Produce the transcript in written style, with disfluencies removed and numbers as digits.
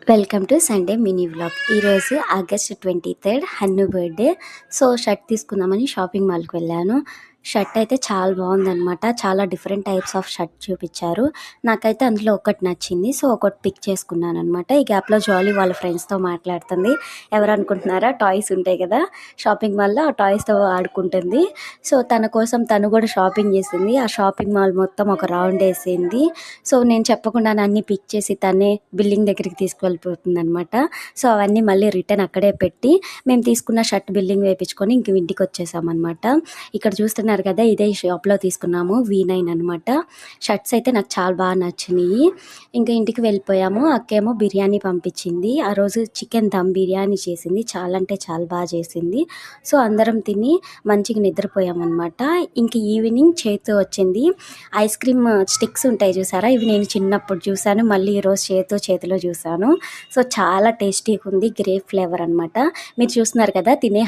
Welcome to Sunday mini vlog. ఈరోజు August 23 హన్ను birthday. So shirt తీసుకుందామని shopping మాల్కి వెళ్ళాను. షర్ట్ అయితే చాలా బాగుందనమాట. చాలా డిఫరెంట్ టైప్స్ ఆఫ్ షర్ట్ చూపించారు. నాకైతే అందులో ఒకటి నచ్చింది. సో ఒకటి పిక్ చేసుకున్నాను అనమాట. ఈ గ్యాప్లో జాలీ వాళ్ళ ఫ్రెండ్స్తో మాట్లాడుతుంది. ఎవరు అనుకుంటున్నారా, టాయ్స్ ఉంటాయి కదా షాపింగ్ మాల్లో, ఆ టాయ్స్తో ఆడుకుంటుంది. సో తన కోసం తను కూడా షాపింగ్ చేసింది. ఆ షాపింగ్ మాల్ మొత్తం ఒక రౌండ్ వేసింది. సో నేను చెప్పకుండా అన్ని పిక్ చేసి తనే బిల్లింగ్ దగ్గరికి తీసుకువెళ్ళిపోతుంది అనమాట. సో అవన్నీ మళ్ళీ రిటర్న్ అక్కడే పెట్టి మేము తీసుకున్న షర్ట్ బిల్లింగ్ వేయించుకొని ఇంక ఇంటికి వచ్చేసామన్నమాట. ఇక్కడ చూస్తున్నారు కదా, ఇదే షాప్లో తీసుకున్నాము, V9 అనమాట. షర్ట్స్ అయితే నాకు చాలా బాగా నచ్చినాయి. ఇంకా ఇంటికి వెళ్ళిపోయాము. అక్కేమో బిర్యానీ పంపించింది. ఆ రోజు చికెన్ దమ్ బిర్యానీ చేసింది. చాలా అంటే చాలా బాగా చేసింది. సో అందరం తిని మంచిగా నిద్రపోయామన్నమాట. ఇంక ఈవినింగ్ చేతు వచ్చింది. ఐస్ క్రీమ్ స్టిక్స్ ఉంటాయి చూసారా, ఇవి నేను చిన్నప్పుడు చూసాను, మళ్ళీ ఈరోజు చేతిలో చూసాను. సో చాలా టేస్టీగా ఉంది. గ్రేప్ ఫ్లేవర్ అనమాట. మీరు చూస్తున్నారు కదా, తినే